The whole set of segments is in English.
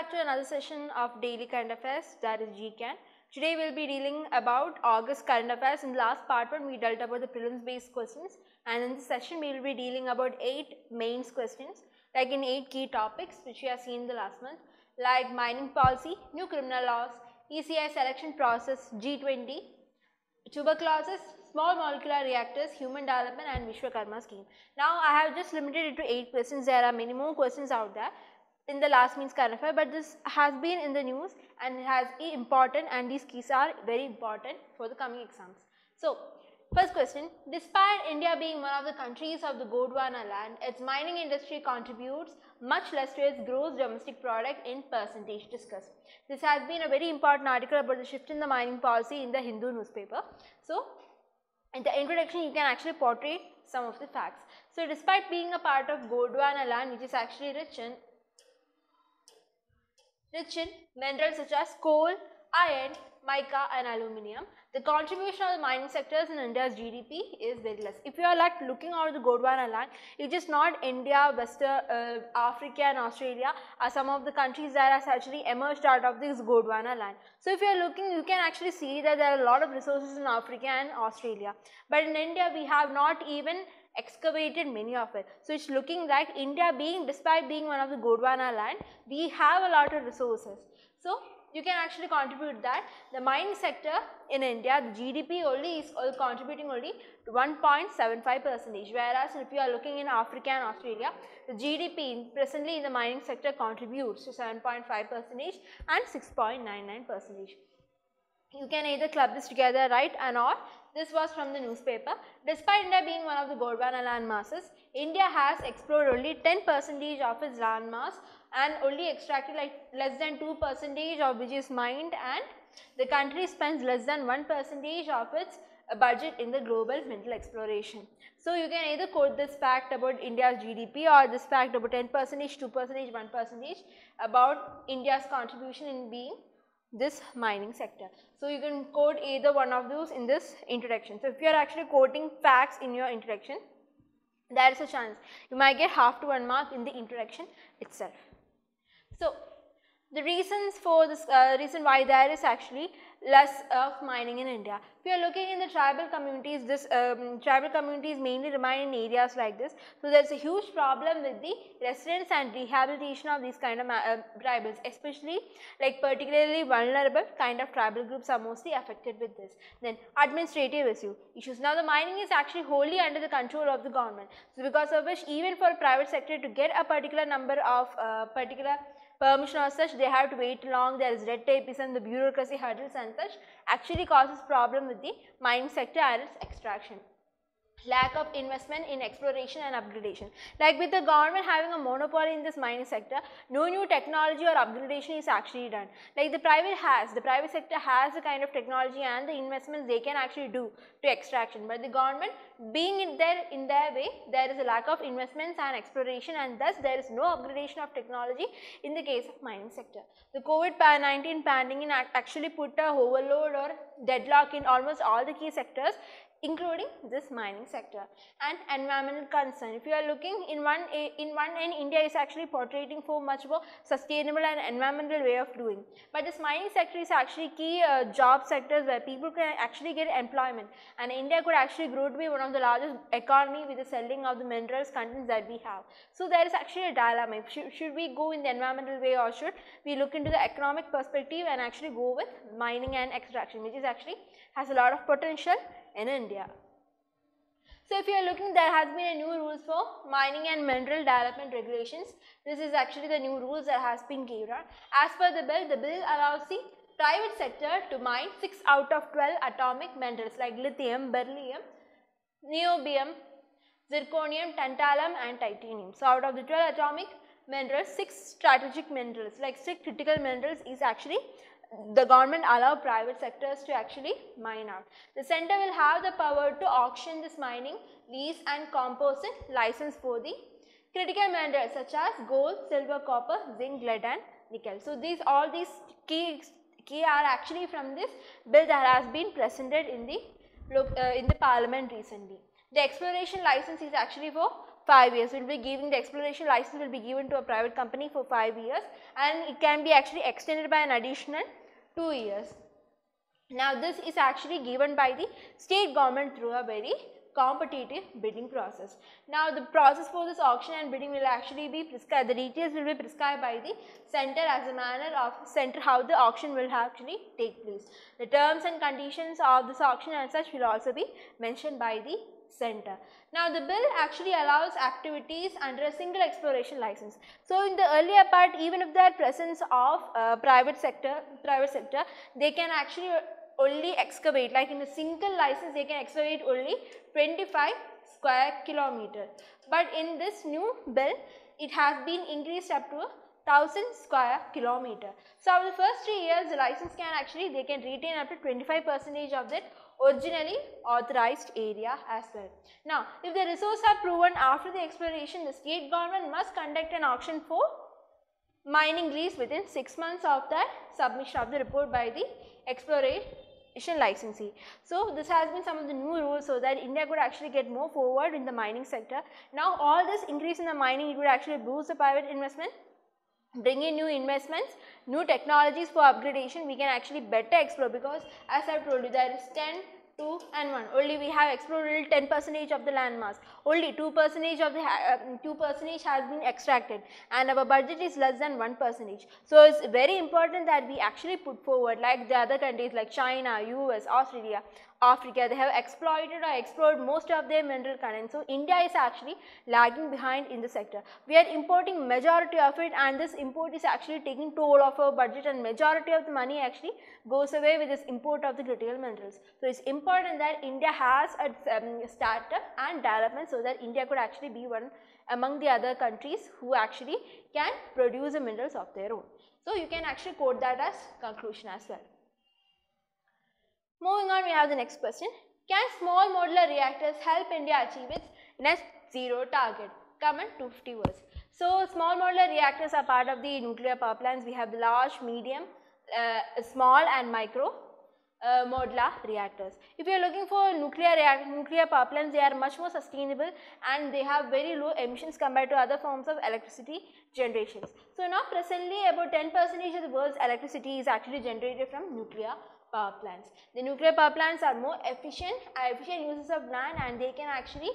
back to another session of Daily Current Affairs, that is GCAN. Today we will be dealing about August current affairs. In the last part 1 we dealt about the prelims based questions, and in this session we will be dealing about 8 mains questions, like in 8 key topics which we have seen in the last month, like mining policy, new criminal laws, ECI selection process, G20, tuberculosis, small molecular reactors, human development and Vishwakarma scheme. Now I have just limited it to 8 questions. There are many more questions out there in the last means current affair, but this has been in the news and it has been important, and these keys are very important for the coming exams. So first question, despite India being one of the countries of the Gondwana land, its mining industry contributes much less to its gross domestic product in percentage. Discuss. This has been a very important article about the shift in the mining policy in the Hindu newspaper. So in the introduction you can actually portray some of the facts. So despite being a part of Gondwana land, which is actually rich in minerals such as coal, iron, mica and aluminium, the contribution of the mining sectors in India's GDP is very less. If you are like looking out the Gondwana land, it is not India, Western Africa and Australia are some of the countries that has actually emerged out of this Gondwana land. So if you are looking, you can actually see that there are a lot of resources in Africa and Australia, but in India we have not even excavated many of it. So it's looking like India despite being one of the Gondwana land, we have a lot of resources. So you can actually contribute that the mining sector in India, the GDP only is contributing only to 1.75%, whereas if you are looking in Africa and Australia, the GDP presently in the mining sector contributes to 7.5% and 6.99%. You can either club this together, right, and or this was from the newspaper. Despite India being one of the Gondwana land masses, India has explored only 10% of its land mass and only extracted like less than 2% of which is mined, and the country spends less than 1% of its budget in the global mineral exploration. So you can either quote this fact about India's GDP or this fact about 10%, 2%, 1% about India's contribution in being this mining sector. So you can quote either one of those in this introduction. So if you are actually quoting facts in your introduction, there is a chance you might get half to 1 mark in the introduction itself. So the reasons for this reason why there is actually less of mining in India. If you are looking in the tribal communities, this tribal communities mainly remain in areas like this. So there is a huge problem with the residents and rehabilitation of these kind of tribals, especially like particularly vulnerable kind of tribal groups are mostly affected with this. Then administrative issues. Now the mining is actually wholly under the control of the government. So because of which even for a private sector to get a particular number of particular permission or such, they have to wait long, there is red tape and the bureaucracy hurdles and such actually causes problem with the mining sector and its extraction. Lack of investment in exploration and upgradation. Like with the government having a monopoly in this mining sector, no new technology or upgradation is actually done. Like the private sector has the kind of technology and the investments they can actually do to extraction, but the government being in their way, there is a lack of investments and exploration, and thus there is no upgradation of technology in the case of mining sector. The COVID-19 pandemic actually put a overload or deadlock in almost all the key sectors, including this mining sector. And environmental concern. If you are looking in one end, India is actually portraying for much more sustainable and environmental way of doing. But this mining sector is actually key job sectors where people can actually get employment, and India could actually grow to be one of the largest economy with the selling of the minerals contents that we have. So there is actually a dilemma. Should we go in the environmental way, or should we look into the economic perspective and actually go with mining and extraction, which is actually has a lot of potential in India. So if you are looking, there has been a new rules for mining and mineral development regulations. This is actually the new rules that has been given. As per the bill allows the private sector to mine 6 out of 12 atomic minerals like lithium, beryllium, niobium, zirconium, tantalum and titanium. So out of the 12 atomic minerals, 6 strategic minerals like 6 critical minerals is actually the government allow private sectors to actually mine out. The center will have the power to auction this mining, lease and composite license for the critical minerals such as gold, silver, copper, zinc, lead and nickel. So all these key are actually from this bill that has been presented in the parliament recently. The exploration license is actually for 5 years. We'll be giving the exploration license will be given to a private company for 5 years, and it can be actually extended by an additional 2 years. Now this is actually given by the state government through a very competitive bidding process. Now the process for this auction and bidding will actually be prescribed, the details will be prescribed by the center as a manner of center how the auction will actually take place. The terms and conditions of this auction and such will also be mentioned by the center. Now the bill actually allows activities under a single exploration license. So in the earlier part, even if there presence of private sector, they can actually only excavate, like in a single license they can excavate only 25 square kilometer. But in this new bill, it has been increased up to 1000 square kilometer. So for the first 3 years, the license can actually, they can retain up to 25% of that originally authorized area as well. Now, if the resources are proven after the exploration, the state government must conduct an auction for mining lease within 6 months of the submission of the report by the exploration licensee. So this has been some of the new rules so that India could actually get more forward in the mining sector. Now all this increase in the mining, it would actually boost the private investment, bring in new investments, new technologies for upgradation. We can actually better explore, because as I have told you, there is 10, 2 and 1. Only we have explored 10% of the land mass. Only 2% of the 2% has been extracted, and our budget is less than 1%. So it's very important that we actually put forward, like the other countries like China, US, Australia, Africa, they have exploited or explored most of their mineral content. So India is actually lagging behind in the sector. We are importing majority of it, and this import is actually taking toll of our budget, and majority of the money actually goes away with this import of the critical minerals. So it's important that India has a startup and development so that India could actually be one among the other countries who actually can produce the minerals of their own. So you can actually quote that as conclusion as well. Moving on, we have the next question. Can small modular reactors help India achieve its net zero target? Comment 250 words. So small modular reactors are part of the nuclear power plants. We have the large, medium, small and micro modular reactors. If you are looking for nuclear power plants, they are much more sustainable and they have very low emissions compared to other forms of electricity generations. So now presently about 10% of the world's electricity is actually generated from nuclear power plants. The nuclear power plants are more efficient uses of land, and they can actually,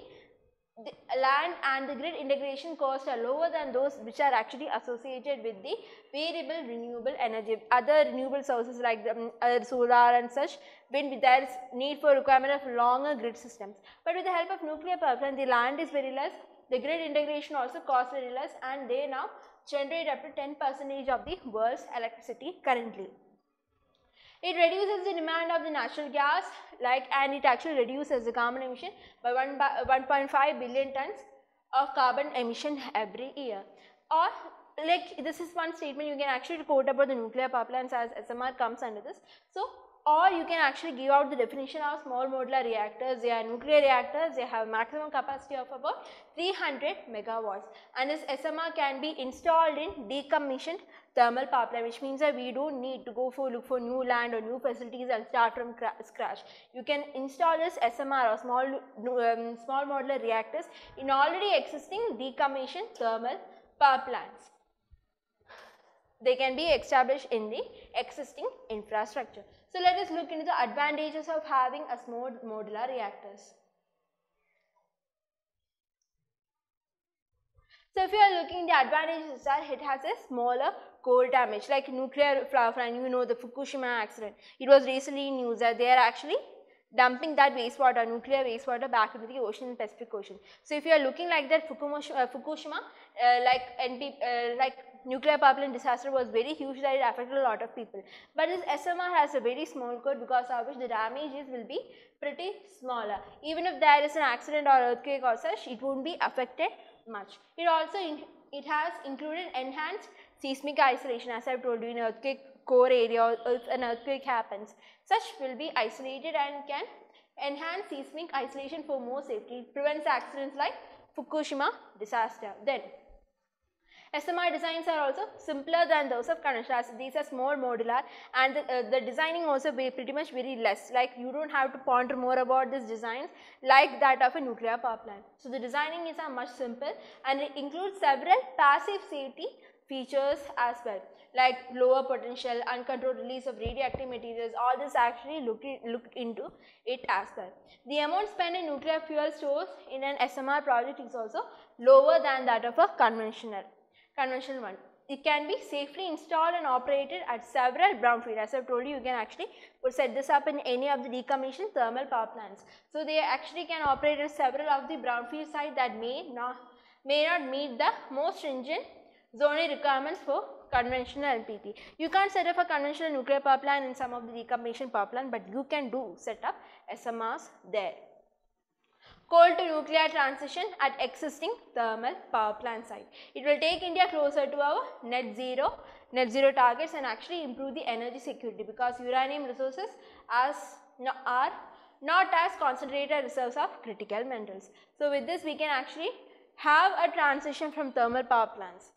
the land and the grid integration costs are lower than those which are actually associated with the variable renewable energy, other renewable sources like the solar and such. When there is need for requirement of longer grid systems, but with the help of nuclear power plant, the land is very less, the grid integration also costs very less, and they now generate up to 10% of the world's electricity currently. It reduces the demand of the natural gas, and it actually reduces the carbon emission by 1.5 billion tons of carbon emission every year. Or this is one statement you can actually quote about the nuclear power plants, as SMR comes under this. So, or you can actually give out the definition of small modular reactors. They are nuclear reactors. They have maximum capacity of about 300 megawatts, and this SMR can be installed in decommissioned thermal power plant, which means that we don't need to look for new land or new facilities and start from scratch. You can install this SMR or small modular reactors in already existing decommissioned thermal power plants. They can be established in the existing infrastructure. So let us look into the advantages of having a small modular reactors. So if you are looking, the advantages are it has a smaller core damage, like nuclear power plant. You know the Fukushima accident. It was recently in news that they are actually dumping that wastewater, nuclear wastewater, back into the ocean, Pacific Ocean. So if you are looking like that Fukushima, nuclear power plant disaster was very huge, that it affected a lot of people. But this SMR has a very small core, because of which the damages will be pretty smaller. Even if there is an accident or earthquake or such, it won't be affected much. It also it has included enhanced seismic isolation, as I have told you, in earthquake core area, or if an earthquake happens, such will be isolated and can enhance seismic isolation for more safety. It prevents accidents like Fukushima disaster. Then SMR designs are also simpler than those of conventional. These are small modular, and the designing also pretty much very less, like you don't have to ponder more about these designs like that of a nuclear power plant. So the designing is much simple, and it includes several passive safety features as well, like lower potential, uncontrolled release of radioactive materials. All this actually look into it as well. The amount spent in nuclear fuel stores in an SMR project is also lower than that of a conventional one. It can be safely installed and operated at several brownfield. As I have told you, you can actually set this up in any of the decommissioned thermal power plants. So they actually can operate at several of the brownfield sites that may not meet the most stringent zoning requirements for conventional LPP. You can't set up a conventional nuclear power plant in some of the decommissioned power plant, but you can set up SMRs there. Coal to nuclear transition at existing thermal power plant site. It will take India closer to our net zero targets and actually improve the energy security, because uranium resources are not as concentrated reserves of critical minerals. So with this we can actually have a transition from thermal power plants.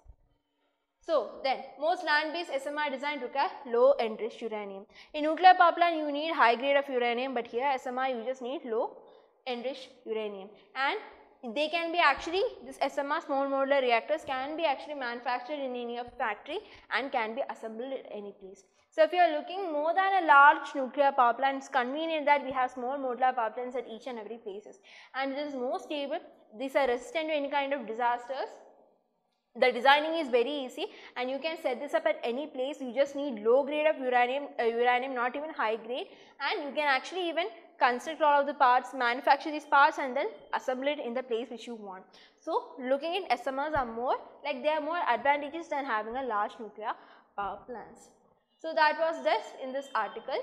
So then, most land-based SMR design require low enriched uranium. In nuclear power plant you need high grade of uranium, but here SMR you just need low enriched uranium, and they can be actually, this SMR small modular reactors can be actually manufactured in any factory and can be assembled at any place. So if you are looking more than a large nuclear power plant, it's convenient that we have small modular power plants at each and every places, and it is more stable. These are resistant to any kind of disasters. The designing is very easy, and you can set this up at any place. You just need low grade of uranium, not even high grade, and you can actually even construct all of the parts, manufacture these parts, and then assemble it in the place which you want. So looking at SMRs are more like, they are more advantages than having a large nuclear power plants. So that was this in this article.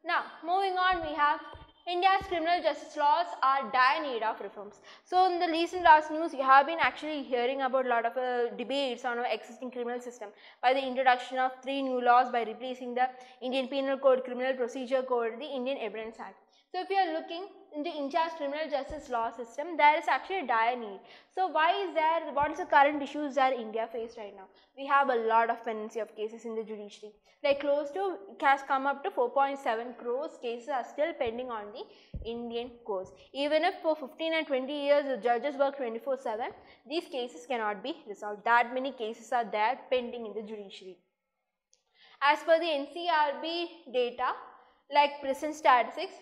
Now moving on, we have India's criminal justice laws are dire need of reforms. So in the recent last news, you have been actually hearing about a lot of debates on our existing criminal system by the introduction of 3 new laws by replacing the Indian Penal Code, Criminal Procedure Code, the Indian Evidence Act. So if you are looking into India's criminal justice law system, there is actually a dire need. So why is there, what is the current issues that India faced right now? We have a lot of pendency of cases in the judiciary. Like close to, it has come up to 4.7 crores cases are still pending on the Indian courts. Even if for 15 and 20 years the judges work 24/7, these cases cannot be resolved. That many cases are there pending in the judiciary. As per the NCRB data, like prison statistics,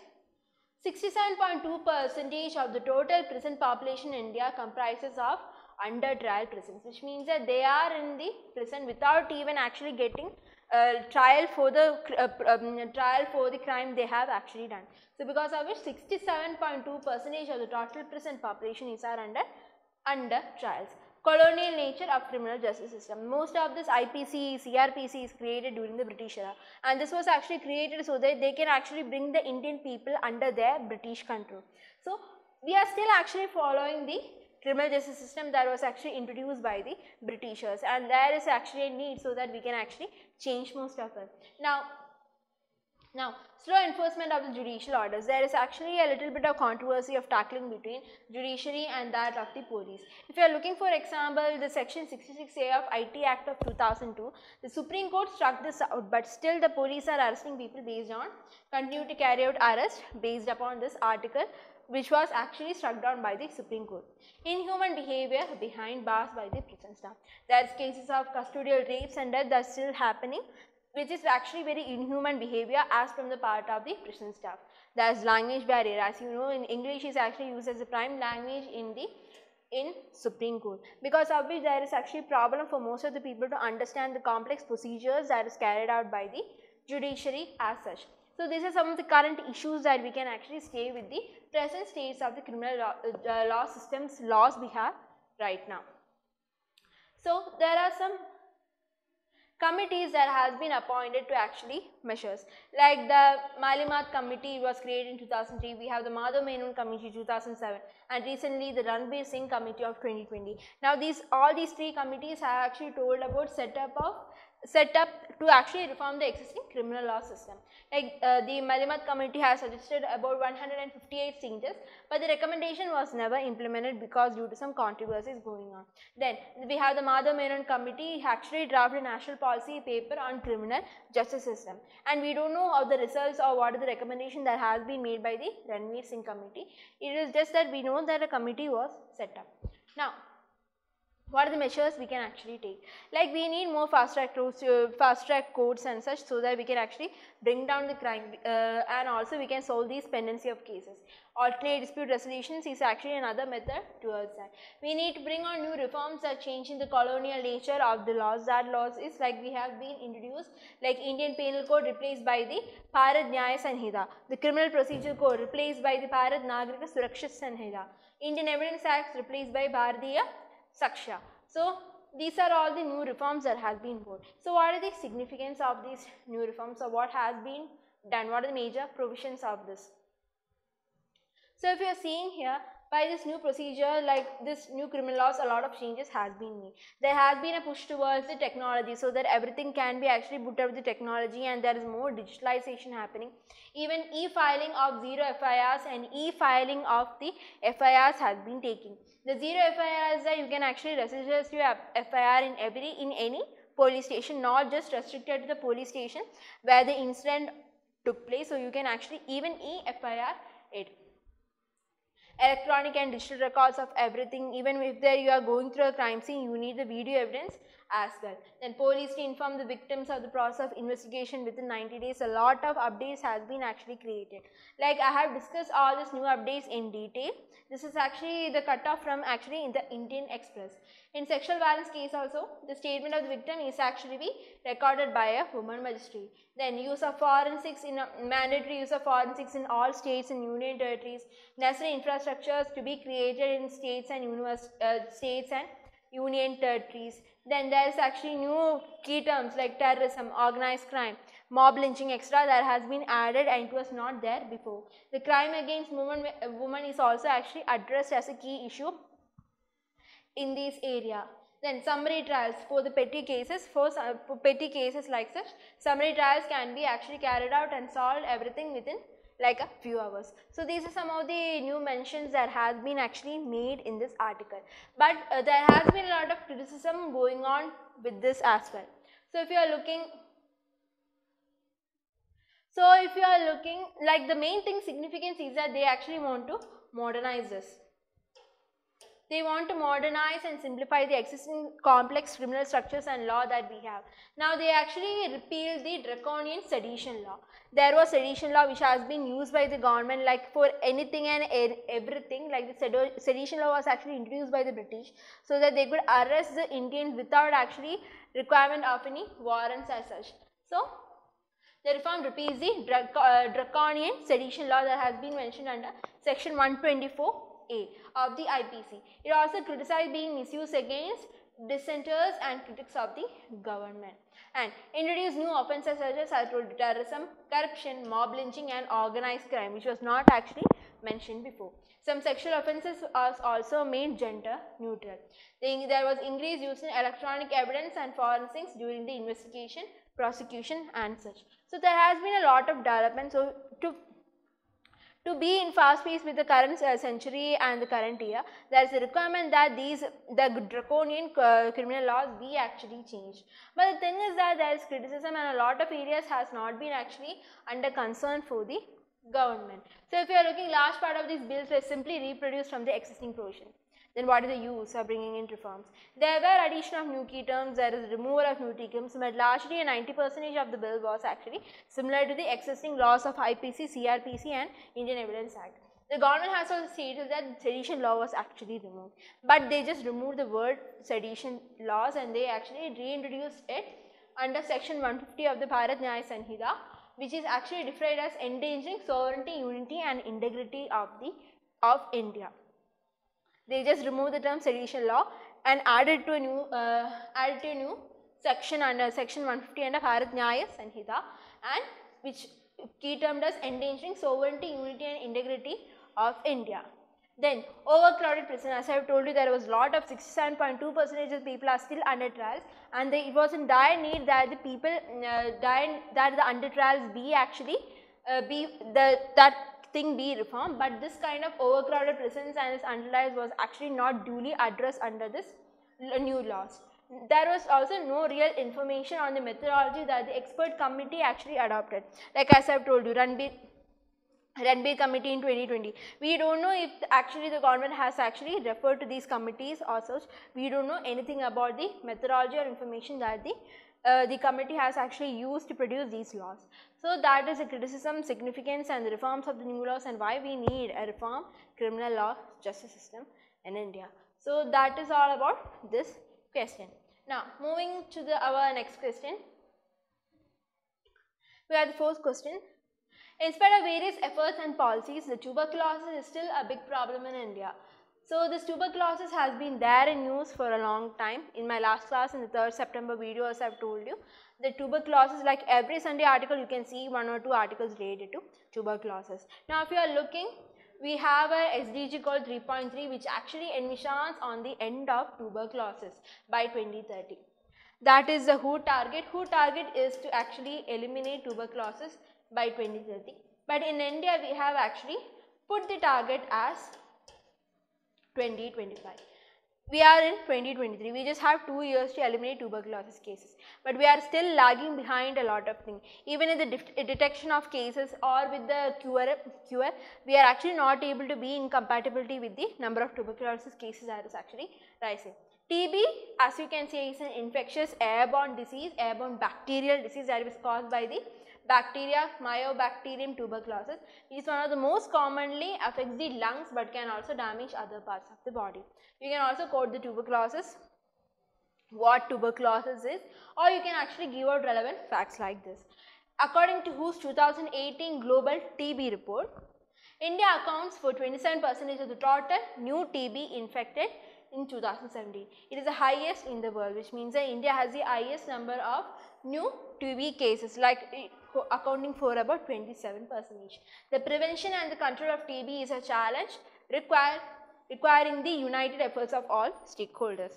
67.2% of the total prison population in India comprises of under trial prisons, which means that they are in the prison without even actually getting trial for the crime they have actually done. So because of which 67.2% of the total prison population is are under trials. Colonial nature of criminal justice system. Most of this IPC, CRPC is created during the British era, and this was actually created so that they can actually bring the Indian people under their British control. So we are still actually following the criminal justice system that was actually introduced by the Britishers, and there is actually a need so that we can actually change most of it. Now, slow enforcement of the judicial orders. There is actually a little bit of controversy of tackling between judiciary and that of the police. If you are looking, for example, the section 66A of IT Act of 2002, the Supreme Court struck this out, but still the police are arresting people based on, continue to carry out arrest based upon this article, which was actually struck down by the Supreme Court. Inhuman behavior behind bars by the prison staff. There is cases of custodial rapes and death that are still happening, which is actually very inhuman behavior as from the part of the prison staff. There is language barrier. As you know, in English is actually used as a prime language in Supreme Court, because of which there is actually problem for most of the people to understand the complex procedures that is carried out by the judiciary as such. So these are some of the current issues that we can actually stay with the present states of the criminal law systems laws we have right now. So there are some committees that has been appointed to actually measures, like the Malimat committee was created in 2003, we have the Madhav Menon committee 2007, and recently the Ranbir Singh committee of 2020. Now all these 3 committees have actually told about setup of set up to actually reform the existing criminal law system. Like the Malimat committee has suggested about 158 changes, but the recommendation was never implemented because due to some controversies going on. Then we have the Madhav Menon committee actually drafted a national policy paper on criminal justice system, and we don't know how the results or what is the recommendation that has been made by the Ranveer Singh committee. It is just that we know that a committee was set up. Now, what are the measures we can actually take? Like we need more fast track courts and such, so that we can actually bring down the crime and also we can solve these pendency of cases. Alternate dispute resolutions is actually another method towards that. We need to bring on new reforms that change in the colonial nature of the laws. That laws is like we have been introduced, like Indian Penal Code replaced by the Bharat Nyaya Sanhita, the Criminal Procedure Code replaced by the Bharat Nagarika Suraksha Sanhita, Indian Evidence Act replaced by Bharatiya Saksha. So these are all the new reforms that has been brought. So what are the significance of these new reforms, or what has been done? What are the major provisions of this? So if you are seeing here, by this new procedure, like this new criminal laws, a lot of changes has been made. There has been a push towards the technology, so that everything can be actually put up with the technology, and there is more digitalization happening. Even e-filing of zero FIRs and e-filing of the FIRs has been taken. The zero FIR is that you can actually register your FIR in any police station, not just restricted to the police station where the incident took place. So you can actually even e-FIR it. Electronic and digital records of everything. Even if there you are going through a crime scene, you need the video evidence as well. Then police to inform the victims of the process of investigation within 90 days. A lot of updates has been actually created. Like I have discussed all these new updates in detail. This is actually the cutoff from actually in the Indian Express. In sexual violence case also, the statement of the victim is actually be recorded by a woman magistrate. Then use of forensics in mandatory use of forensics in all states and union territories. Necessary infrastructures to be created in states and union territories. Then there is actually new key terms like terrorism, organized crime, mob lynching extra that has been added, and it was not there before. The crime against women is also actually addressed as a key issue in this area. Then summary trials for the petty cases. For petty cases like such, summary trials can be actually carried out and solved everything within like a few hours. So these are some of the new mentions that has been actually made in this article. But there has been a lot of criticism going on with this as well. So if you are looking, like the main thing significance is that they actually want to modernize this. They want to modernize and simplify the existing complex criminal structures and law that we have. Now they actually repealed the draconian sedition law. There was sedition law which has been used by the government like for anything and everything. Like the sedition law was actually introduced by the British so that they could arrest the Indians without actually requirement of any warrants as such. So the reform repeals the draconian sedition law that has been mentioned under section 124A of the IPC. It also criticized being misused against dissenters and critics of the government, and introduced new offences such as terrorism, corruption, mob lynching and organized crime, which was not actually mentioned before. Some sexual offences was also made gender neutral. There was increased use in electronic evidence and forensics during the investigation, prosecution and such. So there has been a lot of development. So to be in fast pace with the current century and the current year, there is a requirement that the draconian criminal laws be actually changed. But the thing is that there is criticism and a lot of areas has not been actually under concern for the government. So if you are looking, large part of these bills were simply reproduced from the existing provisions. Then what is the use of bringing in reforms? There were addition of new key terms, there is removal of new key terms, but largely 90% of the bill was actually similar to the existing laws of IPC, CRPC and Indian Evidence Act. The government has also stated that sedition law was actually removed, but they just removed the word sedition laws and they actually reintroduced it under section 150 of the Bharat Nyaya Sanhita, which is actually defined as endangering sovereignty, unity and integrity of India. They just removed the term sedition law and added to a new section under section 150 under Bharat Nyaya Sanhita, and which key termed as endangering sovereignty, unity and integrity of India. Then overcrowded prison, as I have told you, there was a lot of 67.2% of people are still under trials, and it was in dire need that the people that the under trials be actually that thing be reformed. But this kind of overcrowded prisons and its under trials was actually not duly addressed under this new laws. There was also no real information on the methodology that the expert committee actually adopted. Like as I have told you, Ranbir committee in 2020. We don't know if actually the government has actually referred to these committees or such. We don't know anything about the methodology or information that the committee has actually used to produce these laws. So that is the criticism, significance and the reforms of the new laws and why we need a reform criminal law justice system in India. So that is all about this question. Now moving to our next question. We have the fourth question. In spite of various efforts and policies, the tuberculosis is still a big problem in India. So this tuberculosis has been there in news for a long time. In my last class, in the 3rd September video, as I have told you, the tuberculosis, like every Sunday article, you can see 1 or 2 articles related to tuberculosis. Now if you are looking, we have a SDG called 3.3 which actually envisions on the end of tuberculosis by 2030. That is the WHO target. WHO target is to actually eliminate tuberculosis by 2030. But in India, we have actually put the target as 2025. We are in 2023. We just have 2 years to eliminate tuberculosis cases. But we are still lagging behind a lot of things. Even in the detection of cases or with the cure, we are actually not able to be in compatibility with the number of tuberculosis cases that is actually rising. TB, as you can see, is an infectious airborne disease, airborne bacterial disease that is caused by the bacteria Mycobacterium tuberculosis. It is one of the most commonly affects the lungs but can also damage other parts of the body. You can also quote the tuberculosis, what tuberculosis is, or you can actually give out relevant facts like this. According to WHO's 2018 Global TB report, India accounts for 27% of the total new TB infected in 2017. It is the highest in the world, which means that India has the highest number of new TB cases, like accounting for about 27%. The prevention and the control of TB is a challenge requiring the united efforts of all stakeholders.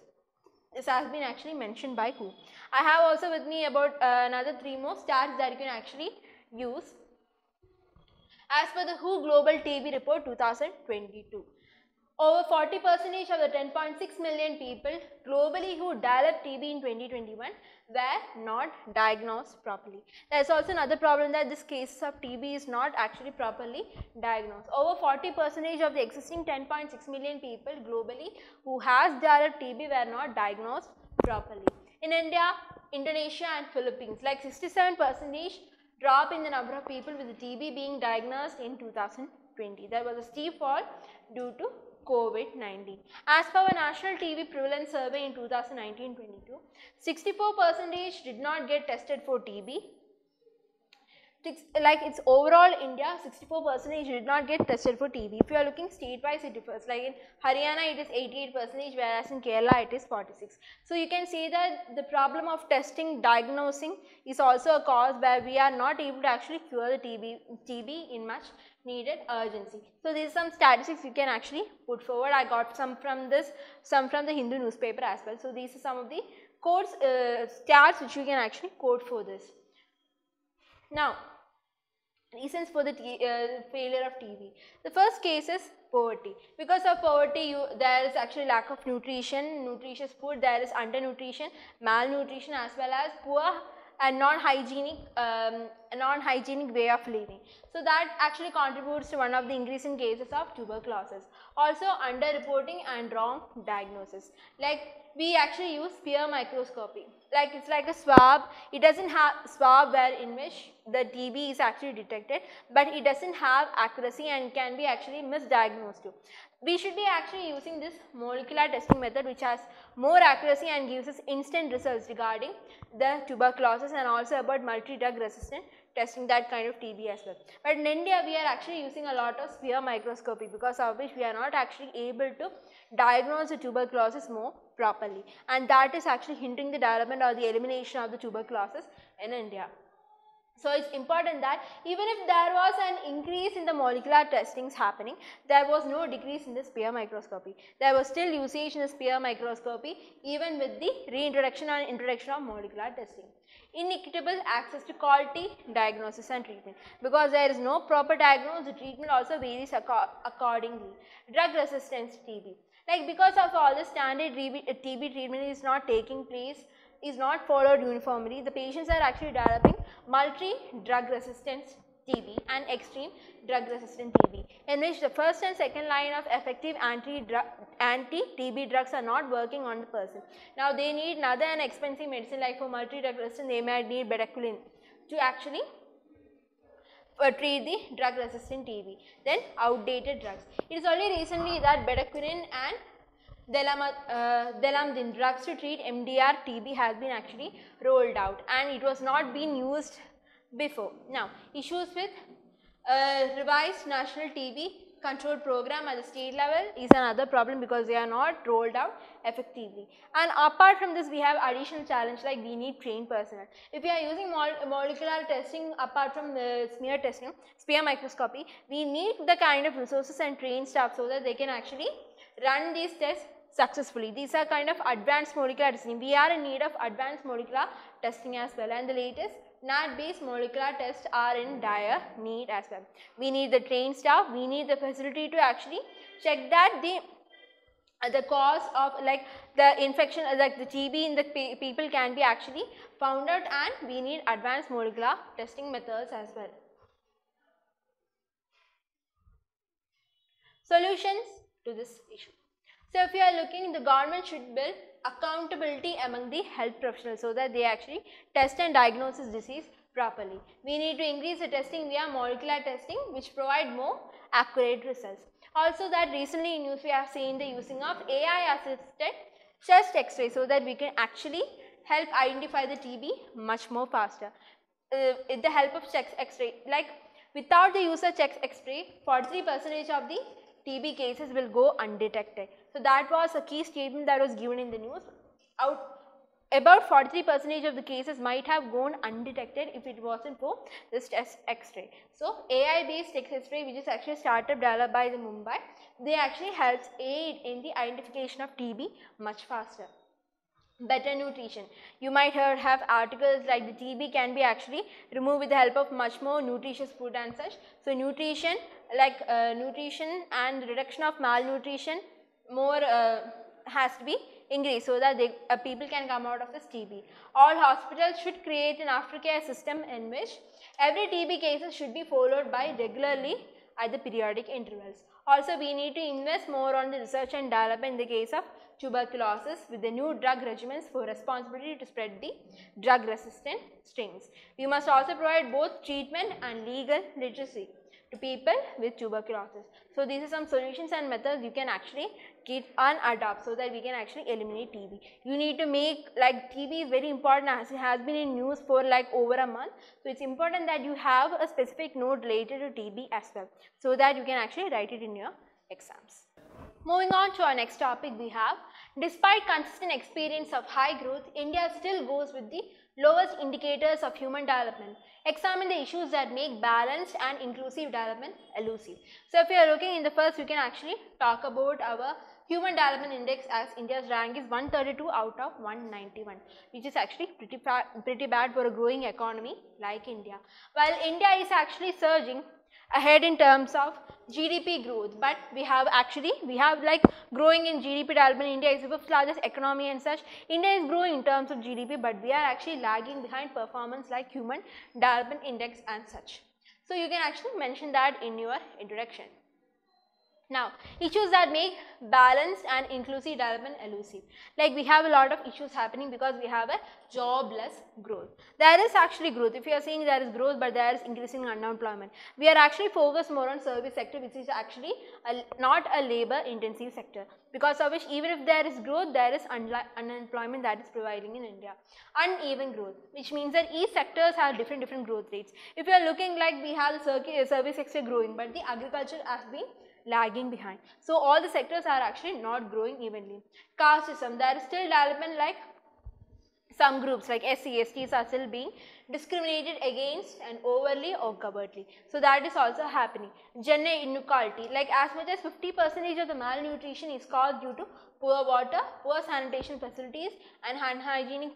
This has been actually mentioned by WHO. I have also with me about another 3 more stats that you can actually use. As per the WHO Global TB Report 2022, over 40% of the 10.6 million people globally who developed TB in 2021 were not diagnosed properly. There is also another problem that this case of TB is not actually properly diagnosed. Over 40% of the existing 10.6 million people globally who has developed TB were not diagnosed properly. In India, Indonesia and Philippines, like 67% drop in the number of people with TB being diagnosed in 2020. There was a steep fall due to COVID-19. As per our National TB Prevalence Survey in 2019-22, 64% did not get tested for TB. Like it's overall India, 64% did not get tested for TB. If you are looking state-wise, it differs. Like in Haryana, it is 88%, whereas in Kerala, it is 46. So you can say that the problem of testing, diagnosing is also a cause where we are not able to actually cure the TB in much needed urgency. So these are some statistics you can actually put forward. I got some from this, some from the Hindu newspaper as well. So these are some of the quotes, stats which you can actually quote for this. Now, reasons for the failure of TB. The first case is poverty. Because of poverty, there is actually lack of nutrition, nutritious food, there is undernutrition, malnutrition as well as poor and non-hygienic way of living. So that actually contributes to one of the increasing cases of tuberculosis. Also underreporting and wrong diagnosis. Like we actually use spear microscopy. Like it's like a swab. It doesn't have swab where in which the TB is actually detected, but it doesn't have accuracy and can be actually misdiagnosed too. We should be actually using this molecular testing method which has more accuracy and gives us instant results regarding the tuberculosis and also about multi-drug resistant testing, that kind of TB as well. But in India, we are actually using a lot of spear microscopy, because of which we are not actually able to diagnose the tuberculosis more properly, and that is actually hindering the development or the elimination of the tuberculosis in India. So it's important that even if there was an increase in the molecular testings happening, there was no decrease in the sphere microscopy. There was still usage in the sphere microscopy even with the reintroduction and introduction of molecular testing. Inequitable access to quality diagnosis and treatment. Because there is no proper diagnosis, the treatment also varies accordingly. Drug resistance TB. Like because of all the standard TB treatment is not taking place, is not followed uniformly, the patients are actually developing multi-drug resistance TB and extreme drug resistant TB, in which the first and second line of effective anti-TB drugs are not working on the person. Now they need another and expensive medicine, like for multi-drug resistant they might need bedaquiline to actually treat the drug resistant TB. Then outdated drugs. It is only recently that bedaquiline and delamdin drugs to treat MDR TB has been actually rolled out, and it was not being used before. Now issues with revised national TB control program at the state level is another problem, because they are not rolled out effectively. And apart from this, we have additional challenge, like we need trained personnel. If we are using molecular testing apart from the smear testing, sphere microscopy, we need the kind of resources and trained staff so that they can actually run these tests successfully. These are kind of advanced molecular testing. We are in need of advanced molecular testing as well, and the latest NAT based molecular tests are in dire need as well. We need the trained staff, we need the facility to actually check that the cause of like the infection, like the TB in the people can be actually found out, and we need advanced molecular testing methods as well. Solutions to this issue. So if you are looking, the government should build accountability among the health professionals so that they actually test and diagnose this disease properly. We need to increase the testing via molecular testing, which provide more accurate results. Also, that recently in news we have seen the using of AI assisted chest X-ray so that we can actually help identify the TB much more faster. With the help of chest X-ray, like without the use of chest X-ray, 43% of the TB cases will go undetected. So that was a key statement that was given in the news. About 43% of the cases might have gone undetected if it wasn't for this test X-ray. So AI based X-ray, which is actually startup developed by the Mumbai, they actually helps aid in the identification of TB much faster. Better nutrition. You might have articles like the TB can be actually removed with the help of much more nutritious food and such. So nutrition, like nutrition and reduction of malnutrition more has to be increased so that people can come out of this TB. All hospitals should create an aftercare system in which every TB cases should be followed by regularly at the periodic intervals. Also, we need to invest more on the research and development in the case of tuberculosis with the new drug regimens for responsibility to spread the drug resistant strains. We must also provide both treatment and legal literacy to people with tuberculosis. So these are some solutions and methods you can actually get and adopt so that we can actually eliminate TB. You need to make, like, TB is very important as it has been in news for like over a month. So it's important that you have a specific note related to TB as well so that you can actually write it in your exams. Moving on to our next topic, we have, despite consistent experience of high growth, India still goes with the lowest indicators of human development. Examine the issues that make balanced and inclusive development elusive. So if you are looking in the first, you can actually talk about our Human Development Index, as India's rank is 132 out of 191, which is actually pretty bad for a growing economy like India. While India is actually surging ahead in terms of GDP growth, but we have like growing in GDP development. India is the fifth largest economy and such. India is growing in terms of GDP, but we are actually lagging behind performance like Human Development Index and such. So you can actually mention that in your introduction. Now, issues that make balanced and inclusive development elusive. Like we have a lot of issues happening because we have a jobless growth. There is actually growth. If you are saying there is growth, but there is increasing unemployment. We are actually focused more on service sector, which is actually not a labor intensive sector. Because of which, even if there is growth, there is unemployment that is prevailing in India. Uneven growth, which means that each sectors have different growth rates. If you are looking, like we have the service sector growing, but the agriculture has been lagging behind. So all the sectors are actually not growing evenly. Caste system, there is still development, like some groups like SC, STs are still being discriminated against and overly or covertly. So that is also happening. Gender inequality, like as much as 50% of the malnutrition is caused due to poor water, poor sanitation facilities and unhygienic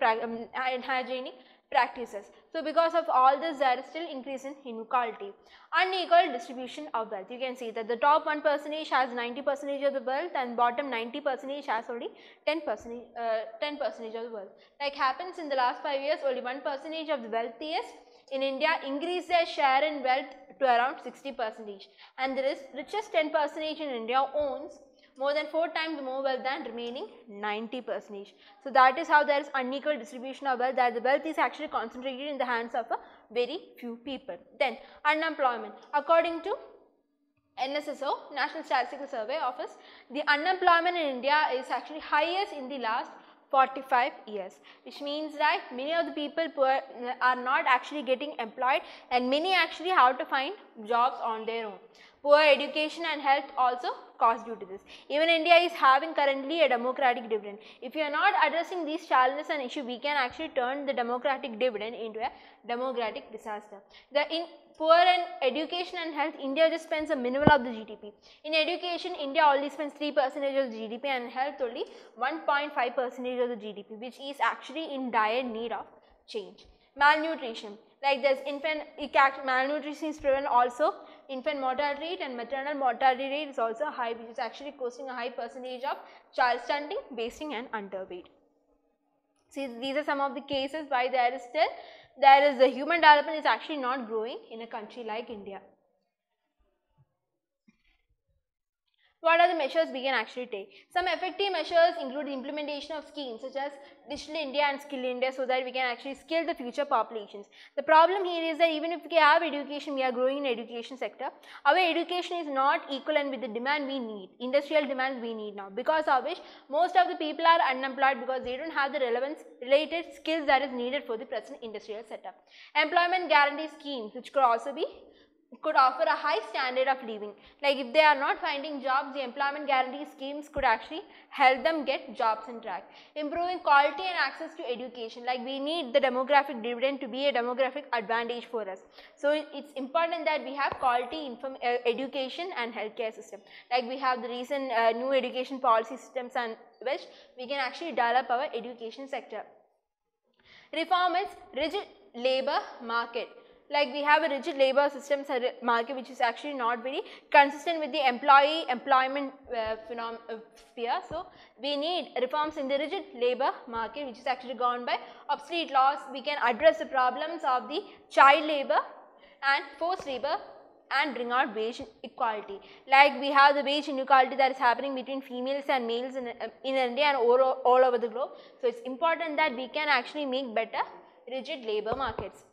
practices. So because of all this, there is still increase in inequality. Unequal distribution of wealth. You can see that the top 1% has 90% of the wealth and bottom 90% has only 10% of the wealth. Like happens in the last 5 years, only 1% of the wealthiest in India increase their share in wealth to around 60%, and the richest 10% in India owns more than 4 times more wealth than remaining 90%. So that is how there is unequal distribution of wealth, that the wealth is actually concentrated in the hands of a very few people. Then unemployment. According to NSSO, National Statistical Survey Office, the unemployment in India is actually highest in the last 45 years, which means that many of the people are not actually getting employed and many actually have to find jobs on their own. Poor education and health also cause due to this. Even India is having currently a democratic dividend. If you are not addressing these challenges and issues, we can actually turn the democratic dividend into a democratic disaster. In poor and education and health, India just spends a minimal of the GDP. In education, India only spends 3% of the GDP and health only 1.5% of the GDP, which is actually in dire need of change. Malnutrition, like there's malnutrition is driven also infant mortality rate and maternal mortality rate is also high, which is actually causing a high percentage of child stunting, wasting and underweight. See, these are some of the cases why there is the human development is actually not growing in a country like India. What are the measures we can actually take? Some effective measures include the implementation of schemes such as Digital India and Skill India, so that we can actually skill the future populations. The problem here is that even if we have education, we are growing in education sector, our education is not equivalent with the demand we need, industrial demands we need now, because of which most of the people are unemployed because they don't have the relevance related skills that is needed for the present industrial setup. Employment guarantee schemes, which could also be offer a high standard of living. Like if they are not finding jobs, the employment guarantee schemes could actually help them get jobs in track. Improving quality and access to education, like we need the demographic dividend to be a demographic advantage for us. So it's important that we have quality education and healthcare system. Like we have the recent new education policy systems and which we can actually develop our education sector. Reform is rigid labor market. Like we have a rigid labor systems market which is actually not very consistent with the employment sphere. So we need reforms in the rigid labor market, which is actually governed by obsolete laws. We can address the problems of the child labor and forced labor and bring out wage equality. Like we have the wage inequality that is happening between females and males in India and all over the globe. So it's important that we can actually make better rigid labor markets.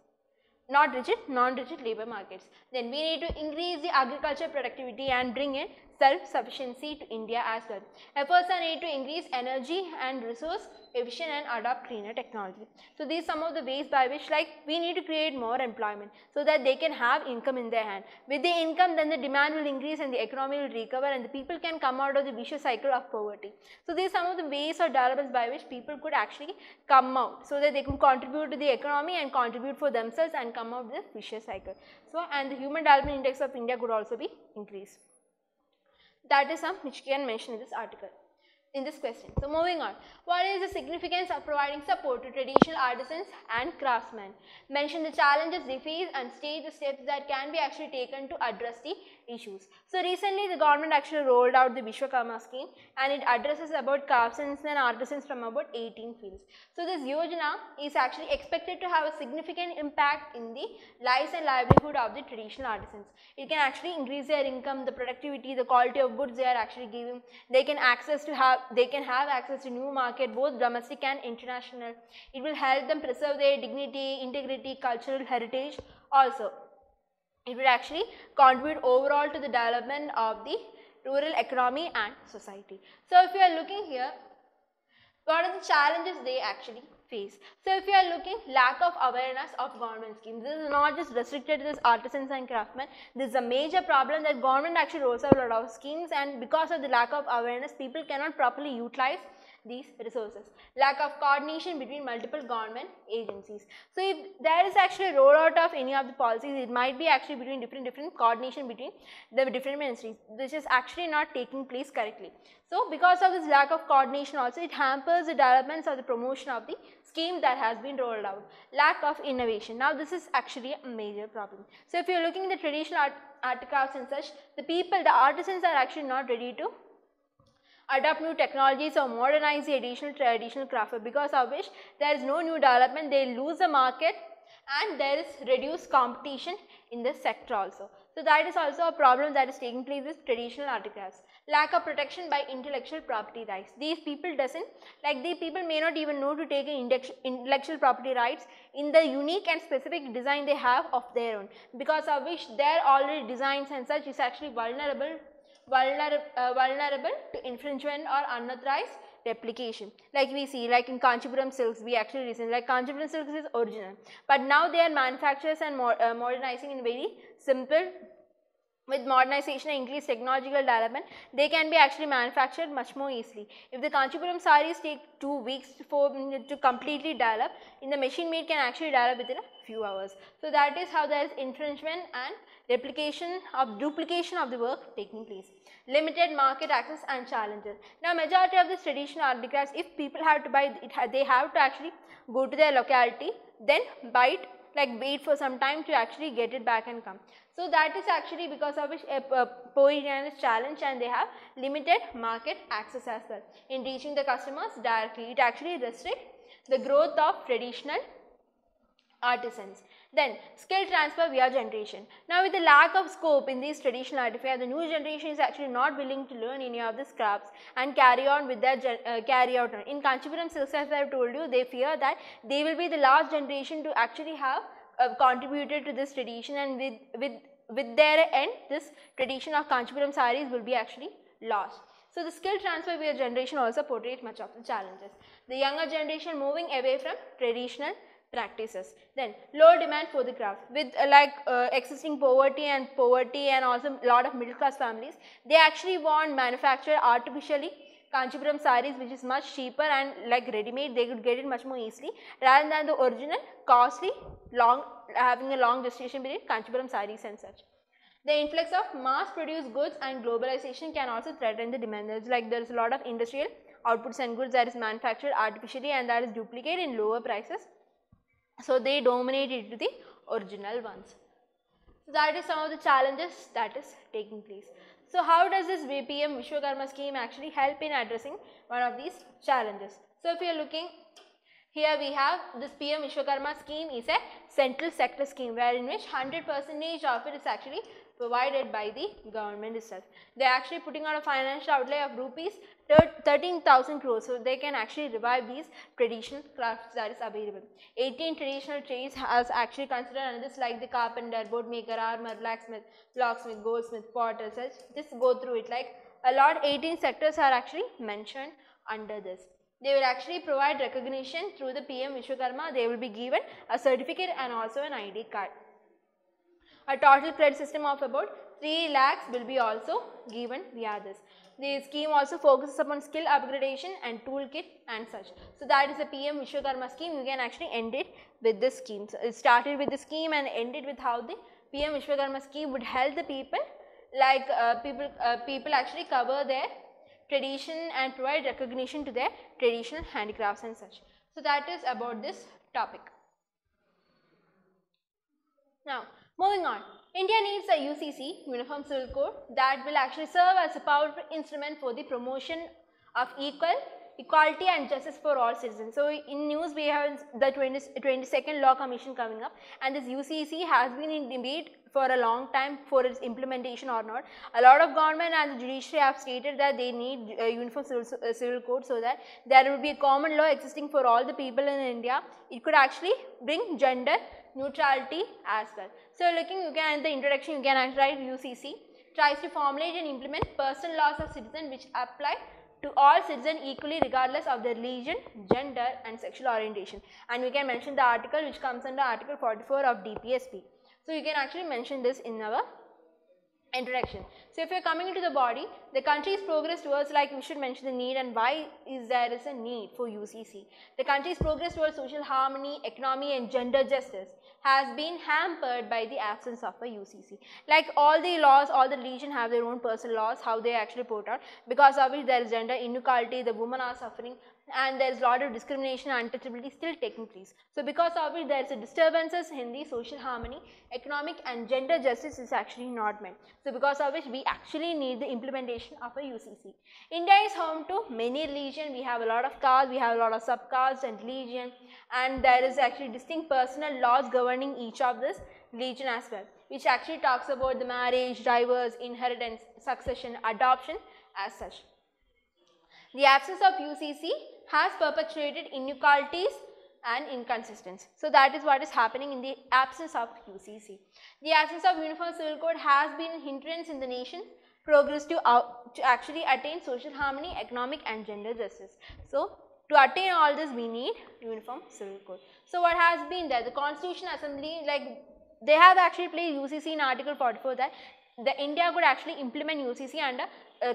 Not rigid, non-rigid labor markets. Then we need to increase the agriculture productivity and bring in self-sufficiency to India as well. Efforts are needed to increase energy and resource efficient and adopt cleaner technology. So these are some of the ways by which like we need to create more employment so that they can have income in their hand. With the income, then the demand will increase and the economy will recover and the people can come out of the vicious cycle of poverty. So these are some of the ways or developments by which people could actually come out so that they could contribute to the economy and contribute for themselves and come out of this vicious cycle. So and the human development index of India could also be increased. That is some which can mention in this article, in this question. So moving on, what is the significance of providing support to traditional artisans and craftsmen? Mention the challenges they face and state the steps that can be actually taken to address the issues. So recently the government actually rolled out the Vishwakarma scheme and it addresses about craftsmen and artisans from about 18 fields. So this Yojana is actually expected to have a significant impact in the lives and livelihood of the traditional artisans. It can actually increase their income, the productivity, the quality of goods they are actually giving. They can have access to new market, both domestic and international. It will help them preserve their dignity, integrity, cultural heritage also. It will actually contribute overall to the development of the rural economy and society. So if you are looking here, what are the challenges they actually face. So if you are looking lack of awareness of government schemes, this is not just restricted to this artisans and craftsmen. This is a major problem that government actually rolls out a lot of schemes, and because of the lack of awareness, people cannot properly utilize these resources. Lack of coordination between multiple government agencies. So if there is actually a rollout of any of the policies, it might be actually between different coordination between the different ministries, which is actually not taking place correctly. So because of this lack of coordination also, it hampers the developments or the promotion of the scheme that has been rolled out. Lack of innovation. Now this is actually a major problem. So if you are looking at the traditional art crafts and such, the artisans are actually not ready to adopt new technologies or modernize the traditional craft, because of which there is no new development, they lose the market and there is reduced competition in this sector also. So that is also a problem that is taking place with traditional art crafts. Lack of protection by intellectual property rights. These people may not even know to take intellectual property rights in the unique and specific design they have of their own, because of which their already designs and such is actually vulnerable to infringement or unauthorized replication. Like we see, like in Kanchipuram silks, we actually listen, like Kanchipuram silks is original, but now they are manufacturers and modernizing in very simple. With modernization and increased technological development, they can be actually manufactured much more easily. If the Kanchipuram sarees take 2 weeks to completely develop, in the machine made can actually develop within a few hours. So that is how there is infringement and duplication of the work taking place. Limited market access and challenges. Now majority of this traditional art crafts, if people have to buy it, they have to actually go to their locality, then buy it, like wait for some time to actually get it back and come. So that is actually because of which Poirian is challenged, and they have limited market access as well in reaching the customers directly. It actually restricts the growth of traditional artisans. Then skill transfer via generation. Now with the lack of scope in these traditional artifacts, the new generation is actually not willing to learn any of these crafts and carry on with their carry out. In Kanchipuram silks, as I have told you, they fear that they will be the last generation to actually have contributed to this tradition, and with their end, this tradition of Kanchipuram sarees will be actually lost. So the skill transfer via generation also portrays much of the challenges. The younger generation moving away from traditional practices. Then low demand for the craft, with existing poverty and also a lot of middle class families, they actually want manufactured artificially Kanchipuram sarees, which is much cheaper and like ready made, they could get it much more easily rather than the original costly having a long gestation period Kanchipuram sarees and such. The influx of mass produced goods and globalization can also threaten the demand. There is a lot of industrial outputs and goods that is manufactured artificially and that is duplicated in lower prices. So they dominate it to the original ones. So that is some of the challenges that is taking place. So how does this PM Vishwakarma scheme actually help in addressing one of these challenges? So if you are looking here, we have this PM Vishwakarma scheme is a central sector scheme, wherein which 100% of it is actually provided by the government itself. They are actually putting out a financial outlay of rupees 13,000 crores, so they can actually revive these traditional crafts that is available. 18 traditional trades has actually considered under this, like the carpenter, boat maker, armor, blacksmith, locksmith, goldsmith, potter, such. Just go through it, like a lot 18 sectors are actually mentioned under this. They will actually provide recognition through the PM Vishwakarma. They will be given a certificate and also an ID card. A total credit system of about 3 lakhs will be also given via this. The scheme also focuses upon skill upgradation and toolkit and such. So that is the PM Vishwakarma scheme. You can actually end it with this scheme. So it started with the scheme and ended with how the PM Vishwakarma scheme would help the people, like people actually cover their tradition and provide recognition to their traditional handicrafts and such. So that is about this topic. Now moving on, India needs a UCC, Uniform Civil Code, that will actually serve as a powerful instrument for the promotion of equality and justice for all citizens. So in news we have the 22nd Law Commission coming up, and this UCC has been in debate for a long time for its implementation or not. A lot of government and the judiciary have stated that they need a uniform civil code so that there will be a common law existing for all the people in India. It could actually bring gender neutrality as well. So you can in the introduction you can write UCC tries to formulate and implement personal laws of citizens which apply to all citizens equally regardless of their religion, gender and sexual orientation. And we can mention the article which comes under Article 44 of DPSP. So you can actually mention this in our introduction. So if you are coming into the body, the country's progress towards, like we should mention the need and why is there is a need for UCC. The country's progress towards social harmony, economy and gender justice has been hampered by the absence of a UCC. Like all the laws, all the religion have their own personal laws, how they actually put out, because of which there is gender inequality, the women are suffering, and there is a lot of discrimination and untouchability still taking place. So because of it there is a disturbances in the social harmony, economic and gender justice is actually not met. So because of which we actually need the implementation of a UCC. India is home to many religions, we have a lot of castes, we have a lot of subcastes and religion, and there is actually distinct personal laws governing each of this religion as well, which actually talks about the marriage, divorce, inheritance, succession, adoption as such. The absence of UCC has perpetuated inequalities and inconsistencies. So that is what is happening in the absence of UCC. The absence of uniform civil code has been a hindrance in the nation's progress to actually attain social harmony, economic and gender justice. So to attain all this we need uniform civil code. So what has been there? The Constitution Assembly, like they have actually placed UCC in Article 44 that the India could actually implement UCC under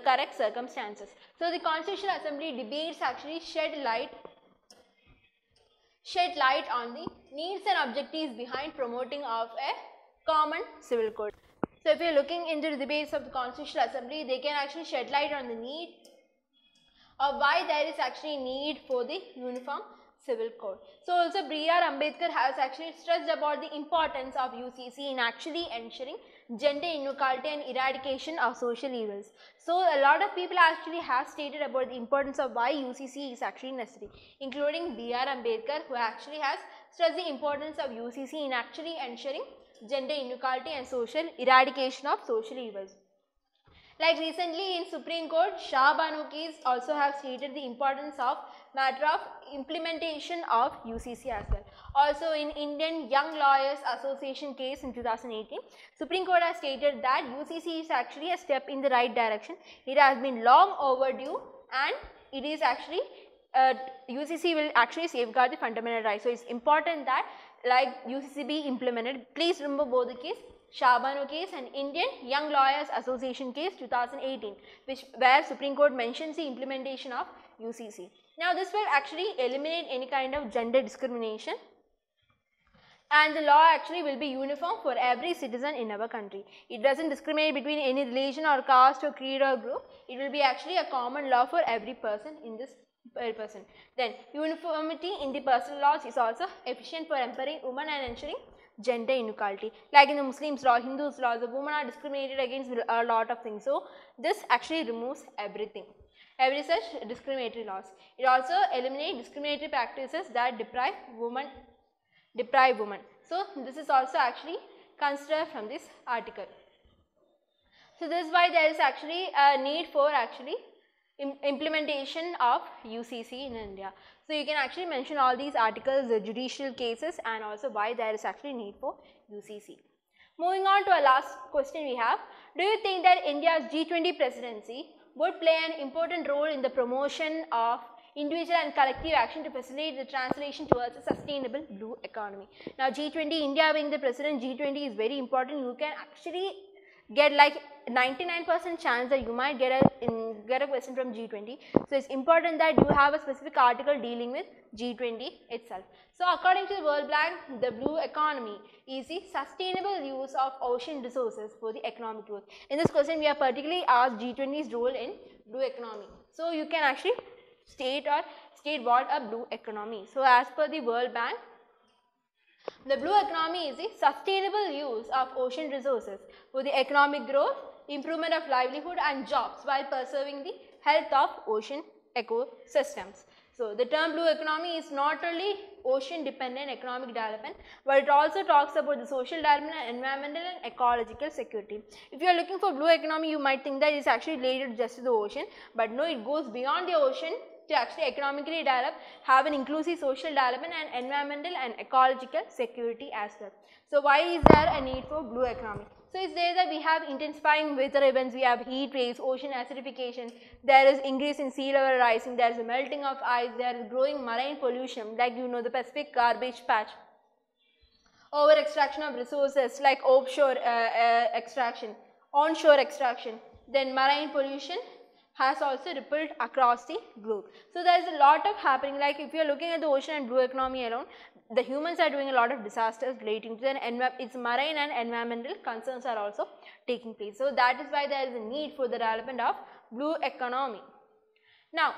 correct circumstances. So the Constitutional Assembly debates actually shed light on the needs and objectives behind promoting of a common civil code. So if you are looking into the debates of the Constitutional Assembly, they can actually shed light on the need of why there is actually need for the uniform civil code. So also B.R. Ambedkar has actually stressed about the importance of UCC in actually ensuring gender inequality and eradication of social evils. So a lot of people actually have stated about the importance of why UCC is actually necessary, including B.R. Ambedkar, who actually has stressed the importance of UCC in actually ensuring gender inequality and social eradication of social evils. Like recently in Supreme Court, Shah Banu case also have stated the importance of matter of implementation of UCC as well. Also in Indian Young Lawyers Association case in 2018, Supreme Court has stated that UCC is actually a step in the right direction. It has been long overdue and it is actually UCC will actually safeguard the fundamental rights. So it's important that like UCC be implemented. Please remember both the case, Shah Banu case and Indian Young Lawyers Association case 2018, where Supreme Court mentions the implementation of UCC. Now this will actually eliminate any kind of gender discrimination and the law actually will be uniform for every citizen in our country. It doesn't discriminate between any religion or caste or creed or group. It will be actually a common law for every person in this person. Then uniformity in the personal laws is also efficient for empowering women and ensuring gender inequality. Like in the Muslims law, Hindus law, the women are discriminated against a lot of things. So this actually removes everything, every such discriminatory laws. It also eliminates discriminatory practices that deprive women. So this is also actually considered from this article. So this is why there is actually a need for actually implementation of UCC in India. So you can actually mention all these articles, the judicial cases and also why there is actually need for UCC. Moving on to our last question we have, do you think that India's G20 presidency would play an important role in the promotion of individual and collective action to facilitate the translation towards a sustainable blue economy? Now G20, India being the president, G20 is very important. You can actually get like 99% chance that you might get a question from G20. So it's important that you have a specific article dealing with G20 itself. So according to the World Bank, the blue economy is the sustainable use of ocean resources for the economic growth. In this question, we are particularly asked G20's role in blue economy. So you can actually state what a blue economy is. So as per the World Bank, the blue economy is the sustainable use of ocean resources for the economic growth, improvement of livelihood and jobs while preserving the health of ocean ecosystems. So the term blue economy is not only ocean dependent economic development, but it also talks about the social development and environmental and ecological security. If you are looking for blue economy, you might think that it is actually related just to the ocean, but no, it goes beyond the ocean to actually economically develop, have an inclusive social development and environmental and ecological security as well. So why is there a need for blue economy? So it's there that we have intensifying weather events, we have heat waves, ocean acidification, there is increase in sea level rising, there is a melting of ice, there is growing marine pollution, like the Pacific garbage patch, over extraction of resources like offshore extraction, onshore extraction, then marine pollution has also rippled across the globe. So there is a lot of happening, like if you are looking at the ocean and blue economy alone, the humans are doing a lot of disasters relating to its marine and environmental concerns are also taking place. So that is why there is a need for the development of blue economy. Now,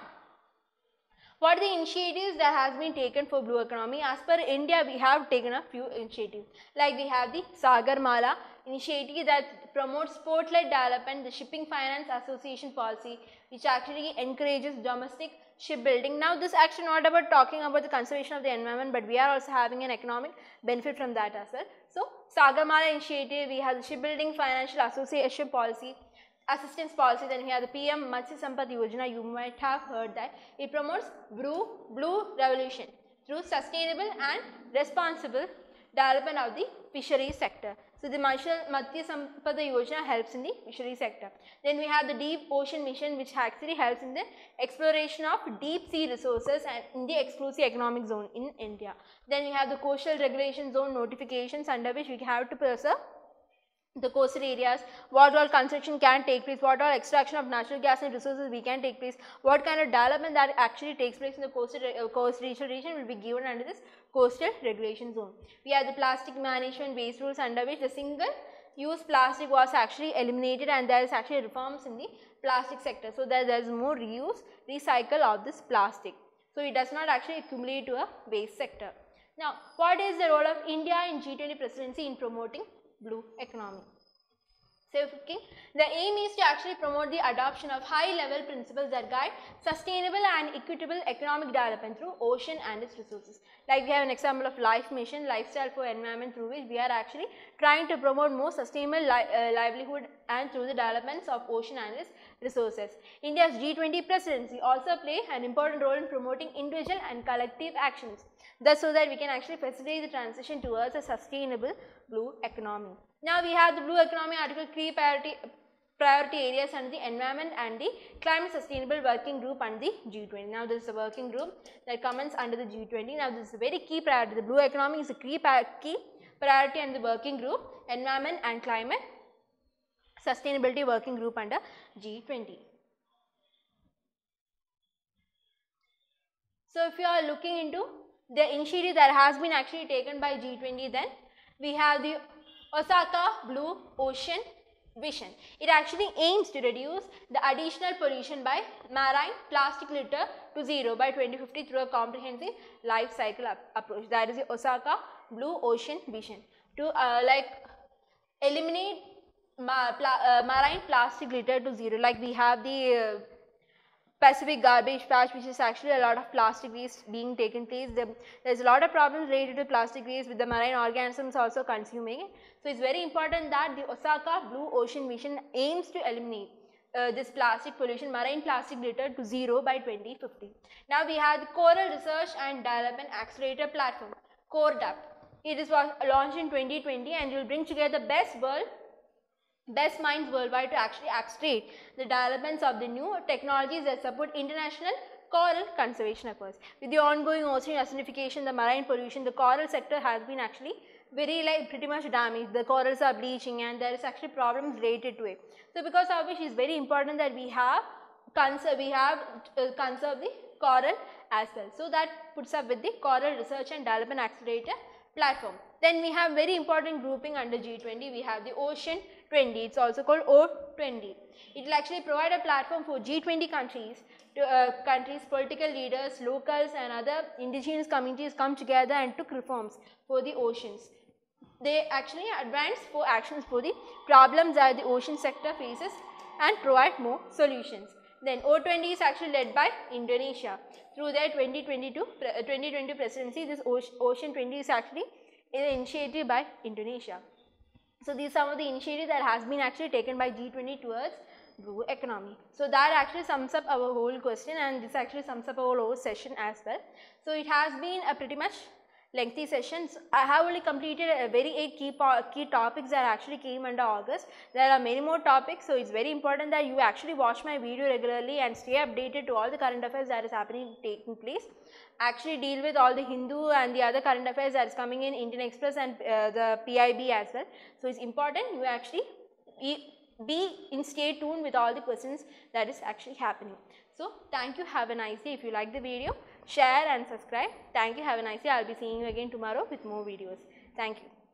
what are the initiatives that has been taken for blue economy? As per India, we have taken a few initiatives, like we have the Sagarmala initiative that promotes port-led development, the Shipping Finance Association policy, which actually encourages domestic shipbuilding. Now, this actually not about talking about the conservation of the environment, but we are also having an economic benefit from that as well. So, Sagarmala initiative, we have the Shipbuilding Financial Association policy, assistance policy, then we have the PM Matsya Sampad Yojana. You might have heard that it promotes blue revolution through sustainable and responsible development of the fisheries sector. So the Matsya Sampad Yojana helps in the fisheries sector. Then we have the Deep Ocean Mission, which actually helps in the exploration of deep sea resources and in the exclusive economic zone in India. Then we have the Coastal Regulation Zone notifications, under which we have to preserve the coastal areas, what all construction can take place, what all extraction of natural gas and resources we can take place, what kind of development that actually takes place in the coastal region will be given under this coastal regulation zone. We have the plastic management waste rules, under which the single use plastic was actually eliminated and there is actually reforms in the plastic sector. So there is more reuse, recycle of this plastic. So it does not actually accumulate to a waste sector. Now, what is the role of India in G20 presidency in promoting blue economy? So, the aim is to actually promote the adoption of high level principles that guide sustainable and equitable economic development through ocean and its resources. Like we have an example of Life Mission, Lifestyle for Environment, through which we are actually trying to promote more sustainable livelihood and through the developments of ocean and its resources. India's G20 presidency also play an important role in promoting individual and collective actions, thus so that we can actually facilitate the transition towards a sustainable blue economy. Now we have the blue economy article 3 priority areas under the environment and the climate sustainable working group under the G20. Now this is a working group that comes under the G20. Now this is a very key priority. The blue economy is a key priority under the working group, environment and climate sustainability working group under G20. So if you are looking into the initiative that has been actually taken by G20, then we have the Osaka Blue Ocean Vision. It actually aims to reduce the additional pollution by marine plastic litter to zero by 2050 through a comprehensive life cycle approach. That is the Osaka Blue Ocean Vision, to eliminate marine plastic litter to zero. Like we have the Pacific garbage patch, which is actually a lot of plastic waste being taken place. There is a lot of problems related to plastic waste with the marine organisms also consuming it. So it is very important that the Osaka Blue Ocean Mission aims to eliminate this plastic pollution, marine plastic litter, to zero by 2050. Now we have the Coral Research and Development Accelerator Platform, CORDAP. It was launched in 2020 and it will bring together best minds worldwide to actually accelerate the developments of the new technologies that support international coral conservation efforts. With the ongoing ocean acidification, the marine pollution, the coral sector has been actually very pretty much damaged. The corals are bleaching and there is actually problems related to it. So because of which it is very important that we have conserve the coral as well. So that puts up with the Coral Research and Development Accelerator Platform. Then we have very important grouping under G20. We have the Ocean 20. It's also called O20. It will actually provide a platform for G20 countries, political leaders, locals and other indigenous communities come together and took reforms for the oceans. They actually advance for actions for the problems that the ocean sector faces and provide more solutions. Then O20 is actually led by Indonesia. Through their 2020 presidency, this Ocean 20 is actually an initiative by Indonesia. So these are some of the initiatives that has been actually taken by G20 towards blue economy. So that actually sums up our whole question, and this actually sums up our whole session as well. So it has been a pretty much lengthy sessions. I have only completed a very 8 key topics that actually came under August. There are many more topics, so it's very important that you actually watch my video regularly and stay updated to all the current affairs that is taking place. Actually deal with all the Hindu and the other current affairs that is coming in Indian Express and the PIB as well. So it's important you actually stay tuned with all the questions that is actually happening. So thank you, have a nice day. If you like the video, share and subscribe. Thank you, have a nice day. I'll be seeing you again tomorrow with more videos. Thank you.